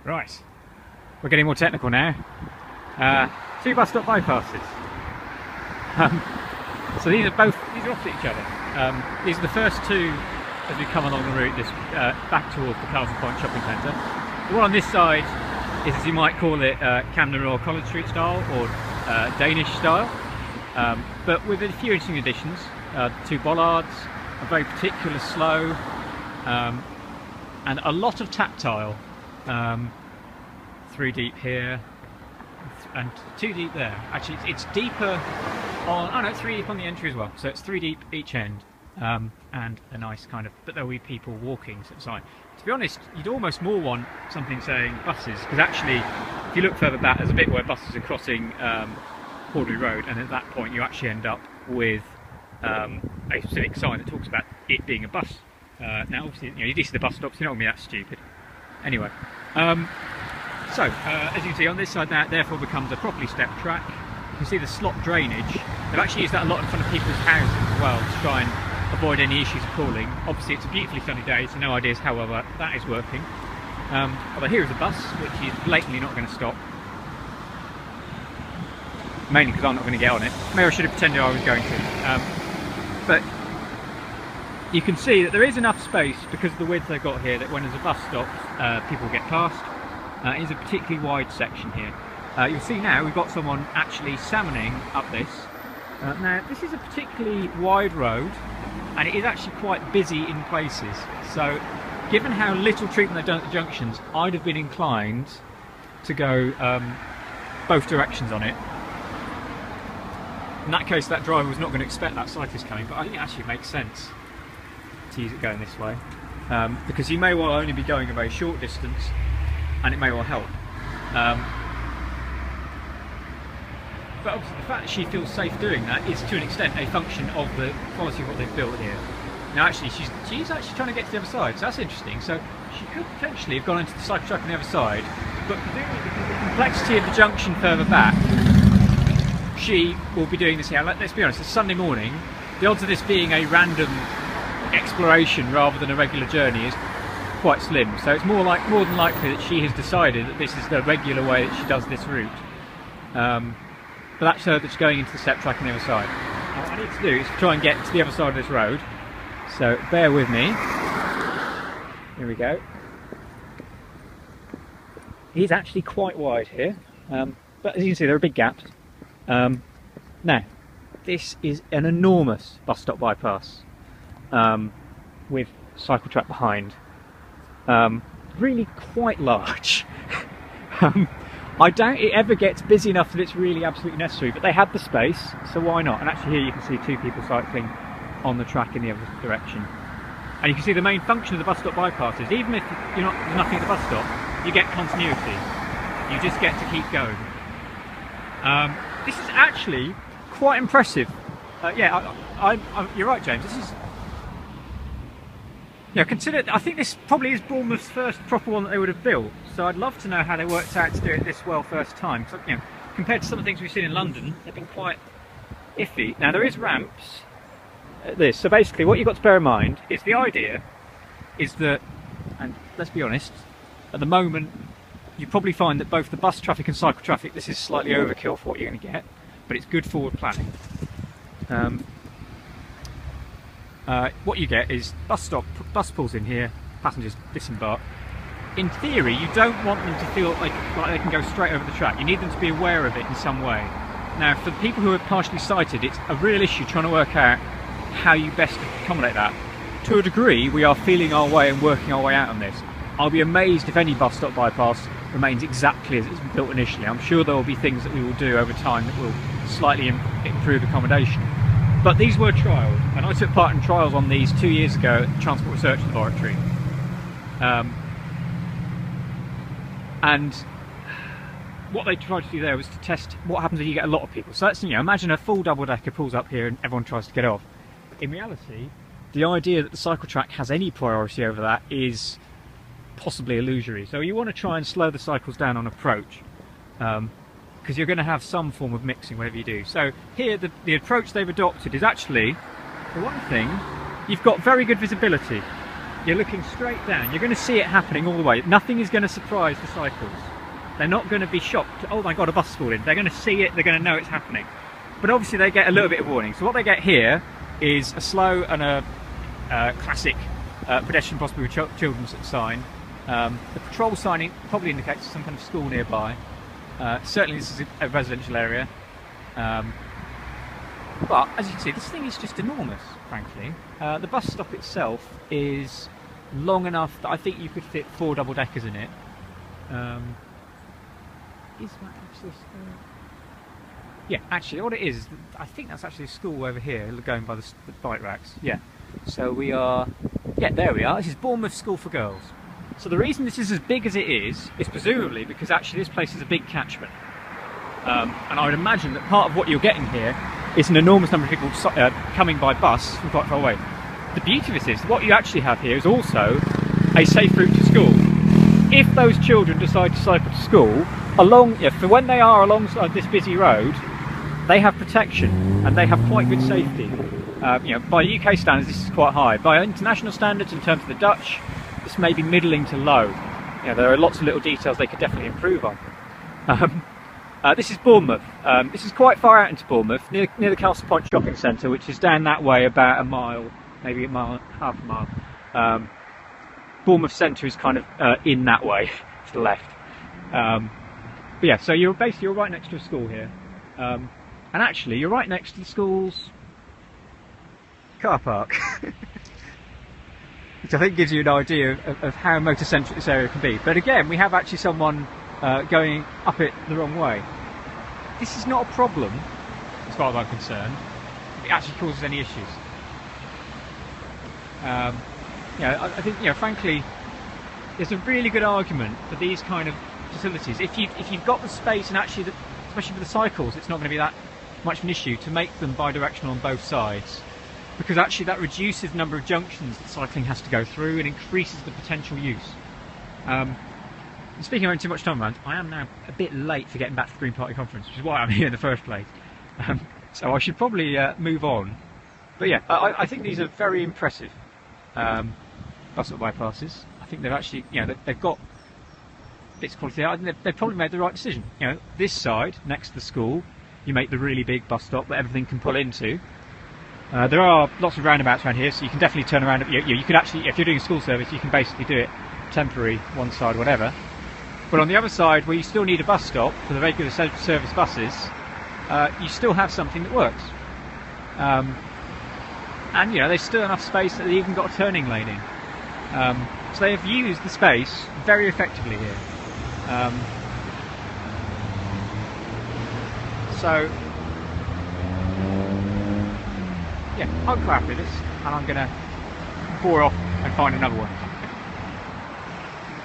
Right, we're getting more technical now. Two bus stop bypasses. So these are opposite each other. These are the first two as we come along the route, this back towards the Castle Point shopping centre. The one on this side is, as you might call it, Camden Royal College Street style, or Danish style, but with a few interesting additions. Two bollards, a very particular slow, and a lot of tactile. 3 deep here and 2 deep there. Actually, it's deeper on, oh no, 3 deep on the entry as well, so it's 3 deep each end, and a nice kind of, but there'll be people walking to the side. To be honest, you'd almost more want something saying buses, because actually if you look further back there's a bit where buses are crossing Horbury Road, and at that point you actually end up with a specific sign that talks about it being a bus. Now obviously, you do see the bus stops, you're not going to be that stupid. Anyway, so as you can see on this side, that therefore becomes a properly stepped track. You can see the slot drainage. They've actually used that a lot in front of people's houses as well to try and avoid any issues of cooling. Obviously it's a beautifully sunny day, so no ideas how well that is working. Although here is a bus which is blatantly not going to stop. Mainly because I'm not going to get on it. Maybe I should have pretended I was going to. But you can see that there is enough space because of the width they've got here that when there's a bus stop, people get past. It is a particularly wide section here. You'll see now we've got someone actually salmoning up this. Now this is a particularly wide road and it is actually quite busy in places. So given how little treatment they've done at the junctions, I'd have been inclined to go both directions on it. In that case, that driver was not going to expect that cyclist coming, but I think it actually makes sense to use it going this way, because you may well only be going a very short distance and it may well help. But obviously the fact that she feels safe doing that is to an extent a function of the quality of what they've built here. Now actually she's actually trying to get to the other side, so that's interesting. So she could potentially have gone into the cycle track on the other side, but presumably because of the complexity of the junction further back, she will be doing this here. Let's be honest, it's Sunday morning. The odds of this being a random exploration rather than a regular journey is quite slim. So it's more than likely that she has decided that this is the regular way that she does this route. But that's her that's going into the step track on the other side. Now, what I need to do is try and get to the other side of this road. So bear with me. Here we go. It is actually quite wide here, but as you can see there are big gaps. Now, this is an enormous bus stop bypass with cycle track behind. Really quite large. I doubt it ever gets busy enough that it's really absolutely necessary, but they had the space, so why not? And actually here you can see 2 people cycling on the track in the other direction. And you can see the main function of the bus stop bypass is, even if there's nothing at the bus stop, you get continuity. You just get to keep going. This is actually quite impressive. Yeah, you're right, James. This is, consider. I think this probably is Bournemouth's first proper one that they would have built. So I'd love to know how they worked out to do it this well first time. So, compared to some of the things we've seen in London, they've been quite iffy. Now there is ramps at this. So basically, what you've got to bear in mind is the idea is that, and let's be honest, at the moment you probably find that both the bus traffic and cycle traffic, this is slightly overkill for what you're going to get, but it's good forward planning. What you get is bus pulls in here, passengers disembark. In theory, you don't want them to feel like they can go straight over the track. You need them to be aware of it in some way. Now, for the people who are partially sighted, it's a real issue trying to work out how you best accommodate that. To a degree, we are feeling our way and working our way out on this. I'll be amazed if any bus stop bypass remains exactly as it's been built initially. I'm sure there will be things that we will do over time that will slightly improve accommodation. But these were trials, and I took part in trials on these 2 years ago at the Transport Research Laboratory. And what they tried to do there was to test what happens if you get a lot of people. So that's, imagine a full double-decker pulls up here and everyone tries to get off. In reality, the idea that the cycle track has any priority over that is possibly illusory. So you want to try and slow the cycles down on approach, because you're going to have some form of mixing whatever you do. So here the approach they've adopted is actually, for one thing, you've got very good visibility. you're looking straight down. You're going to see it happening all the way. Nothing is going to surprise the cycles. They're not going to be shocked. Oh my god, a bus is falling. They're going to see it. They're going to know it's happening. But obviously they get a little bit of warning. So what they get here is a slow and a classic pedestrian possibly with children's sign. The patrol sign probably indicates some kind of school nearby. Certainly this is a residential area. But as you can see, this thing is just enormous, frankly. The bus stop itself is long enough that I think you could fit 4 double-deckers in it. Is that actually a school? Yeah, actually, what it is, I think that's actually a school over here, going by the bike racks. Yeah. So we are, yeah, there we are. This is Bournemouth School for Girls. So the reason this is as big as it is presumably because actually this place is a big catchment. And I would imagine that part of what you're getting here is an enormous number of people coming by bus from quite far away. The beauty of this is, what you actually have here is also a safe route to school. If those children decide to cycle to school, for when they are alongside this busy road, they have protection and they have quite good safety. By UK standards this is quite high. By international standards, in terms of the Dutch, this may be middling to low. There are lots of little details they could definitely improve on. This is Bournemouth. This is quite far out into Bournemouth, near the Castle Point shopping centre, which is down that way about a mile, maybe a mile, half a mile. Bournemouth centre is kind of in that way, to the left. But yeah, so you're right next to a school here. And actually, you're right next to the school's car park. Which I think gives you an idea of how motor-centric this area can be. But again, we have actually someone going up it the wrong way. This is not a problem, as far as I'm concerned, if it actually causes any issues. I think, frankly, there's a really good argument for these kind of facilities. If you've got the space, and actually, especially for the cycles, it's not going to be that much of an issue to make them bi-directional on both sides, because actually that reduces the number of junctions that cycling has to go through and increases the potential use. Speaking of having too much time around, I am now a bit late for getting back to the Green Party conference, which is why I'm here in the first place. So I should probably move on. But yeah, I think these are very impressive bus stop bypasses. I think they've actually, they've got bits of quality. I think they've probably made the right decision. This side, next to the school, you make the really big bus stop that everything can pull into. There are lots of roundabouts around here, so you can definitely turn around. You can actually, if you're doing a school service, you can basically do it temporary, one side, whatever. But on the other side, where you still need a bus stop for the regular service buses, you still have something that works. And there's still enough space that they even got a turning lane in. So they have used the space very effectively here. So yeah, I'm quite happy with this, and I'm going to bore off and find another one.